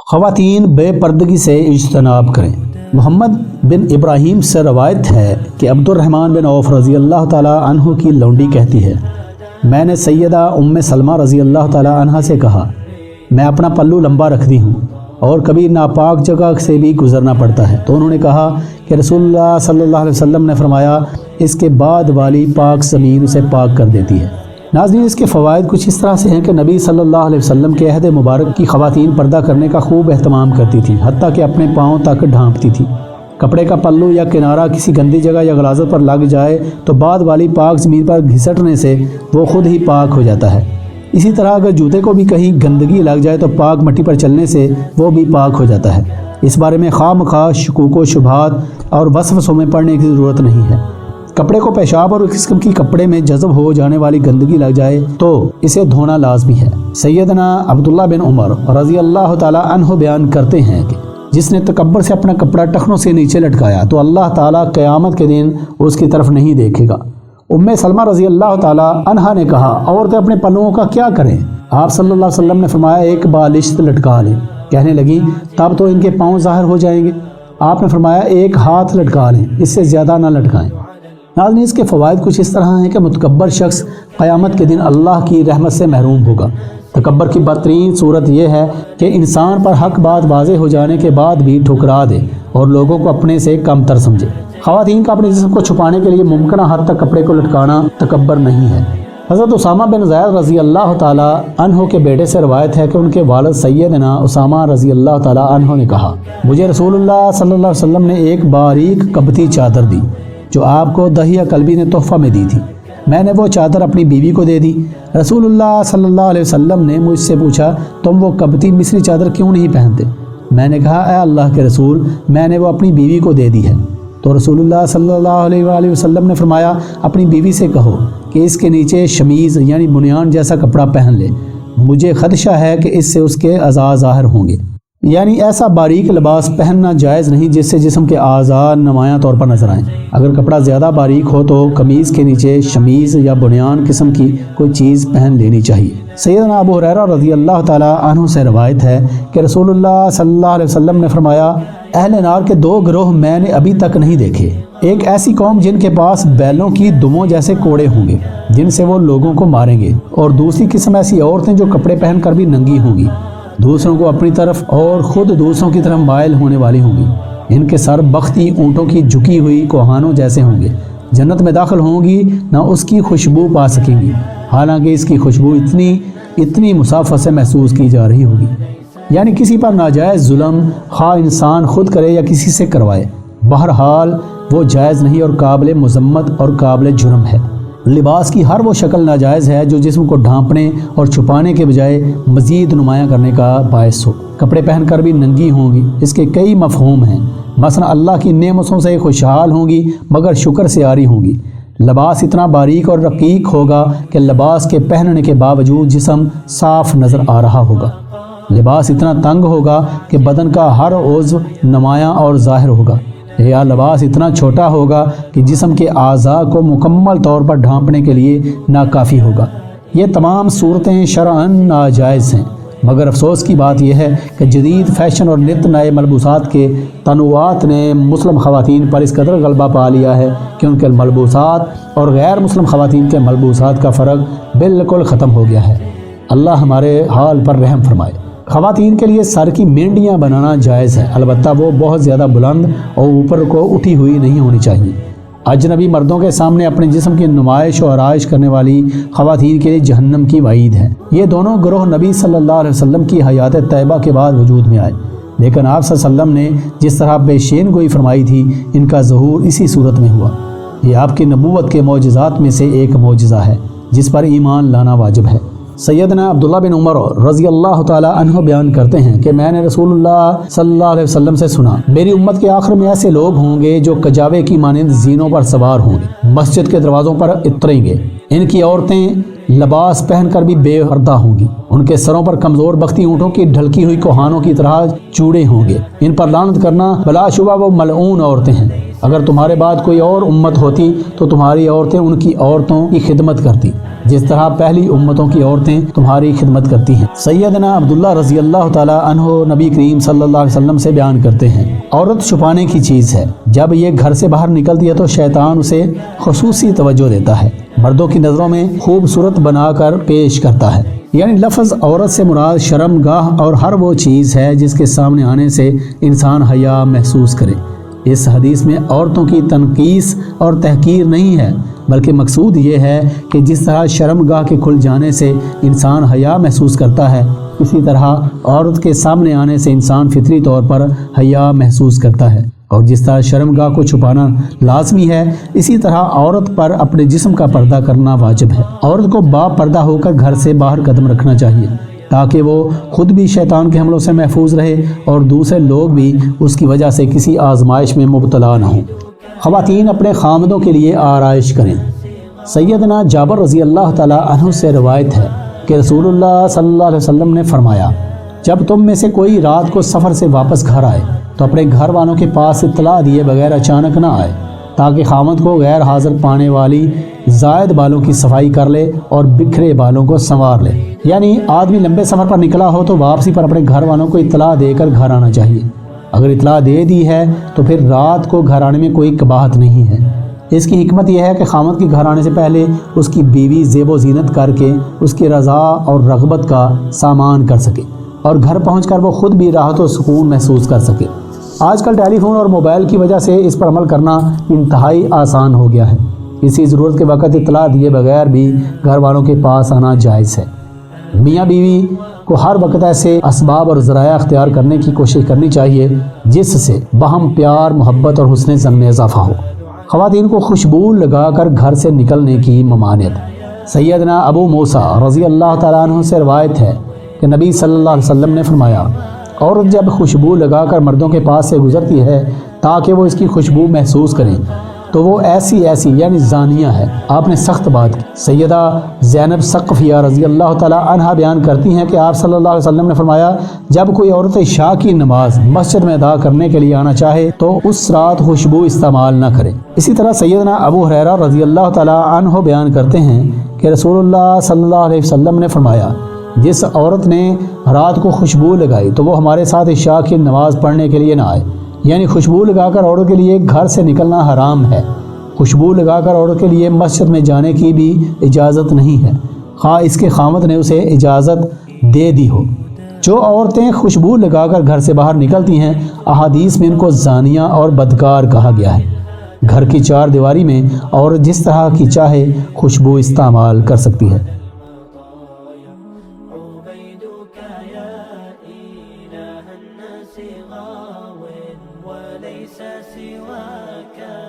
خواتین بے پردگی سے اجتناب کریں۔ محمد بن ابراہیم سے روایت ہے کہ عبد الرحمن بن عوف رضی اللہ تعالی عنہ کی لونڈی کہتی ہے، میں نے سیدہ ام سلمہ رضی اللہ تعالی عنہ سے کہا، میں اپنا پلو لمبا رکھتی ہوں اور کبھی ناپاک جگہ سے بھی گزرنا پڑتا ہے، تو انہوں نے کہا کہ رسول اللہ صلی اللہ علیہ وسلم نے فرمایا، اس کے بعد والی پاک زمین اسے پاک کر دیتی ہے۔ ناظرین، اس کے فوائد کچھ اس طرح سے ہیں کہ نبی صلی اللہ علیہ وسلم کے عہد مبارک کی خواتین پردہ کرنے کا خوب اہتمام کرتی تھیں، حتیٰ کہ اپنے پاؤں تک ڈھانپتی تھی۔ کپڑے کا پلو یا کنارہ کسی گندی جگہ یا غلاظت پر لگ جائے تو بعد والی پاک زمین پر گھسٹنے سے وہ خود ہی پاک ہو جاتا ہے۔ اسی طرح اگر جوتے کو بھی کہیں گندگی لگ جائے تو پاک مٹی پر چلنے سے وہ بھی پاک ہو جاتا ہے۔ اس بارے میں خواہ مخواہ شکوک و شبہات اور وسوسوں میں پڑنے کی ضرورت نہیں ہے۔ کپڑے کو پیشاب اور اس قسم کی کپڑے میں جذب ہو جانے والی گندگی لگ جائے تو اسے دھونا لازمی ہے۔ سیدنا عبداللہ بن عمر رضی اللہ تعالی عنہ بیان کرتے ہیں کہ جس نے تکبر سے اپنا کپڑا ٹخنوں سے نیچے لٹکایا تو اللہ تعالیٰ قیامت کے دن اس کی طرف نہیں دیکھے گا۔ ام سلمہ رضی اللہ تعالیٰ عنہا نے کہا، عورتیں اپنے پلوؤں کا کیا کریں؟ آپ صلی اللہ علیہ وسلم نے فرمایا، ایک بالشت لٹکا لیں۔ کہنے لگیں، تب تو ان کے پاؤں ظاہر ہو جائیں گے۔ آپ نے فرمایا، ایک ہاتھ لٹکا لیں، اس سے زیادہ نہ لٹکائیں۔ ناظرین، اس کے فوائد کچھ اس طرح ہیں کہ متکبر شخص قیامت کے دن اللہ کی رحمت سے محروم ہوگا۔ تکبر کی بدترین صورت یہ ہے کہ انسان پر حق بات واضح ہو جانے کے بعد بھی ٹھکرا دے اور لوگوں کو اپنے سے کم تر سمجھے۔ خواتین کا اپنے جسم کو چھپانے کے لیے ممکنہ حد تک کپڑے کو لٹکانا تکبر نہیں ہے۔ حضرت اسامہ بن زید رضی اللہ تعالی عنہ کے بیٹے سے روایت ہے کہ ان کے والد سیدنا اسامہ رضی اللہ تعالی عنہ نے کہا، مجھے رسول اللہ صلی اللہ علیہ وسلم نے ایک باریک کبتی چادر دی جو آپ کو دہیہ کلبی نے تحفہ میں دی تھی۔ میں نے وہ چادر اپنی بیوی کو دے دی۔ رسول اللہ صلی اللہ علیہ وسلم نے مجھ سے پوچھا، تم وہ کبتی مصری چادر کیوں نہیں پہنتے؟ میں نے کہا، اے اللہ کے رسول، میں نے وہ اپنی بیوی کو دے دی ہے۔ تو رسول اللہ صلی اللہ علیہ وآلہ وسلم نے فرمایا، اپنی بیوی سے کہو کہ اس کے نیچے شمیز یعنی بنیان جیسا کپڑا پہن لے، مجھے خدشہ ہے کہ اس سے اس کے اعضاء ظاہر ہوں گے۔ یعنی ایسا باریک لباس پہننا جائز نہیں جس سے جسم کے اعضاء نمایاں طور پر نظر آئیں۔ اگر کپڑا زیادہ باریک ہو تو قمیض کے نیچے شمیز یا بنیان قسم کی کوئی چیز پہن لینی چاہیے۔ سیدنا ابو ہریرہ رضی اللہ تعالی عنہ سے روایت ہے کہ رسول اللہ صلی اللہ علیہ وسلم نے فرمایا، اہل نار کے دو گروہ میں نے ابھی تک نہیں دیکھے۔ ایک ایسی قوم جن کے پاس بیلوں کی دموں جیسے کوڑے ہوں گے جن سے وہ لوگوں کو ماریں گے، اور دوسری قسم ایسی عورتیں جو کپڑے پہن کر بھی ننگی ہوں گی، دوسروں کو اپنی طرف اور خود دوسروں کی طرف مائل ہونے والی ہوں گی۔ ان کے سر بختی اونٹوں کی جھکی ہوئی کوہانوں جیسے ہوں گے۔ جنت میں داخل ہوں گی نہ اس کی خوشبو پا سکیں گی، حالانکہ اس کی خوشبو اتنی مسافت سے محسوس کی جا رہی ہوگی۔ یعنی کسی پر ناجائز ظلم خواہ انسان خود کرے یا کسی سے کروائے، بہرحال وہ جائز نہیں اور قابل مذمت اور قابل جرم ہے۔ لباس کی ہر وہ شکل ناجائز ہے جو جسم کو ڈھانپنے اور چھپانے کے بجائے مزید نمایاں کرنے کا باعث ہو۔ کپڑے پہن کر بھی ننگی ہوں گی، اس کے کئی مفہوم ہیں۔ مثلا اللہ کی نعمتوں سے خوشحال ہوں گی مگر شکر سے عاری ہوں گی۔ لباس اتنا باریک اور رقیق ہوگا کہ لباس کے پہننے کے باوجود جسم صاف نظر آ رہا ہوگا۔ لباس اتنا تنگ ہوگا کہ بدن کا ہر عضو نمایاں اور ظاہر ہوگا، یا لباس اتنا چھوٹا ہوگا کہ جسم کے اعضاء کو مکمل طور پر ڈھانپنے کے لیے ناکافی ہوگا۔ یہ تمام صورتیں شرعاً ناجائز ہیں، مگر افسوس کی بات یہ ہے کہ جدید فیشن اور نت نئے ملبوسات کے تنوعات نے مسلم خواتین پر اس قدر غلبہ پا لیا ہے کہ ان کے ملبوسات اور غیر مسلم خواتین کے ملبوسات کا فرق بالکل ختم ہو گیا ہے۔ اللہ ہمارے حال پر رحم فرمائے۔ خواتین کے لیے سر کی مینڈیاں بنانا جائز ہے، البتہ وہ بہت زیادہ بلند اور اوپر کو اٹھی ہوئی نہیں ہونی چاہیے۔ اجنبی مردوں کے سامنے اپنے جسم کی نمائش و آرائش کرنے والی خواتین کے لیے جہنم کی وعید ہے۔ یہ دونوں گروہ نبی صلی اللہ علیہ وسلم کی حیات طیبہ کے بعد وجود میں آئے، لیکن آپ صلی اللہ علیہ وسلم نے جس طرح پیشین گوئی فرمائی تھی، ان کا ظہور اسی صورت میں ہوا۔ یہ آپ کی نبوت کے معجزات میں سے ایک معجزہ ہے جس پر ایمان لانا واجب ہے۔ سیدنا عبداللہ بن عمر رضی اللہ تعالی عنہ بیان کرتے ہیں کہ میں نے رسول اللہ صلی اللہ علیہ وسلم سے سنا، میری امت کے آخر میں ایسے لوگ ہوں گے جو کجاوے کی مانند زینوں پر سوار ہوں گے، مسجد کے دروازوں پر اتریں گے۔ ان کی عورتیں لباس پہن کر بھی بے پردہ ہوں گی، ان کے سروں پر کمزور بختی اونٹوں کی ڈھلکی ہوئی کوہانوں کی طرح چوڑے ہوں گے۔ ان پر لعنت کرنا بلا شبہ وہ ملعون عورتیں ہیں۔ اگر تمہارے بعد کوئی اور امت ہوتی تو تمہاری عورتیں ان کی عورتوں کی خدمت کرتی، جس طرح پہلی امتوں کی عورتیں تمہاری خدمت کرتی ہیں۔ سیدنا عبداللہ رضی اللہ تعالی عنہ نبی کریم صلی اللہ علیہ وسلم سے بیان کرتے ہیں، عورت چھپانے کی چیز ہے، جب یہ گھر سے باہر نکلتی ہے تو شیطان اسے خصوصی توجہ دیتا ہے، مردوں کی نظروں میں خوبصورت بنا کر پیش کرتا ہے۔ یعنی لفظ عورت سے مراد شرم گاہ اور ہر وہ چیز ہے جس کے سامنے آنے سے انسان حیا محسوس کرے۔ اس حدیث میں عورتوں کی تنقیص اور تحقیر نہیں ہے، بلکہ مقصود یہ ہے کہ جس طرح شرم گاہ کے کھل جانے سے انسان حیا محسوس کرتا ہے، اسی طرح عورت کے سامنے آنے سے انسان فطری طور پر حیا محسوس کرتا ہے، اور جس طرح شرم گاہ کو چھپانا لازمی ہے، اسی طرح عورت پر اپنے جسم کا پردہ کرنا واجب ہے۔ عورت کو با پردہ ہو کر گھر سے باہر قدم رکھنا چاہیے تاکہ وہ خود بھی شیطان کے حملوں سے محفوظ رہے اور دوسرے لوگ بھی اس کی وجہ سے کسی آزمائش میں مبتلا نہ ہوں۔ خواتین اپنے خامدوں کے لیے آرائش کریں۔ سیدنا جابر رضی اللہ تعالی عنہ سے روایت ہے کہ رسول اللہ صلی اللہ علیہ وسلم نے فرمایا، جب تم میں سے کوئی رات کو سفر سے واپس گھر آئے تو اپنے گھر والوں کے پاس اطلاع دیے بغیر اچانک نہ آئے، تاکہ خامد کو غیر حاضر پانے والی زائد بالوں کی صفائی کر لے اور بکھرے بالوں کو سنوار لے۔ یعنی آدمی لمبے سفر پر نکلا ہو تو واپسی پر اپنے گھر والوں کو اطلاع دے کر گھر آنا چاہیے۔ اگر اطلاع دے دی ہے تو پھر رات کو گھر آنے میں کوئی قباحت نہیں ہے۔ اس کی حکمت یہ ہے کہ خامد کے گھر آنے سے پہلے اس کی بیوی زیب و زینت کر کے اس کی رضا اور رغبت کا سامان کر سکے، اور گھر پہنچ کر وہ خود بھی راحت و سکون محسوس کر سکے۔ آج کل ٹیلی فون اور موبائل کی وجہ سے اس پر عمل کرنا انتہائی آسان ہو گیا ہے۔ اسی ضرورت کے وقت اطلاع دیے بغیر بھی گھر والوں کے پاس آنا جائز ہے۔ میاں بیوی کو ہر وقت ایسے اسباب اور ذرائع اختیار کرنے کی کوشش کرنی چاہیے جس سے باہم پیار، محبت اور حسن ظن میں اضافہ ہو۔ خواتین کو خوشبو لگا کر گھر سے نکلنے کی ممانعت۔ سیدنا ابو موسیٰ رضی اللہ تعالیٰ عنہ سے روایت ہے کہ نبی صلی اللہ علیہ وسلم نے فرمایا، عورت جب خوشبو لگا کر مردوں کے پاس سے گزرتی ہے تاکہ وہ اس کی خوشبو محسوس کریں تو وہ ایسی یعنی زانیہ ہے۔ آپ نے سخت بات کی۔ سیدہ زینب ثقفیہ رضی اللہ تعالیٰ عنہا بیان کرتی ہیں کہ آپ صلی اللہ علیہ وسلم نے فرمایا، جب کوئی عورت عشاء کی نماز مسجد میں ادا کرنے کے لیے آنا چاہے تو اس رات خوشبو استعمال نہ کرے۔ اسی طرح سیدنا ابو ہریرہ رضی اللہ تعالیٰ عنہ بیان کرتے ہیں کہ رسول اللہ صلی اللہ علیہ وسلم نے فرمایا، جس عورت نے رات کو خوشبو لگائی تو وہ ہمارے ساتھ عشاء کی نماز پڑھنے کے لیے نہ آئے۔ یعنی خوشبو لگا کر عورت کے لیے گھر سے نکلنا حرام ہے۔ خوشبو لگا کر عورت کے لیے مسجد میں جانے کی بھی اجازت نہیں ہے، خواہ اس کے خامد نے اسے اجازت دے دی ہو۔ جو عورتیں خوشبو لگا کر گھر سے باہر نکلتی ہیں، احادیث میں ان کو زانیہ اور بدکار کہا گیا ہے۔ گھر کی چار دیواری میں عورت جس طرح کی چاہے خوشبو استعمال کر سکتی ہے۔ وليس سواك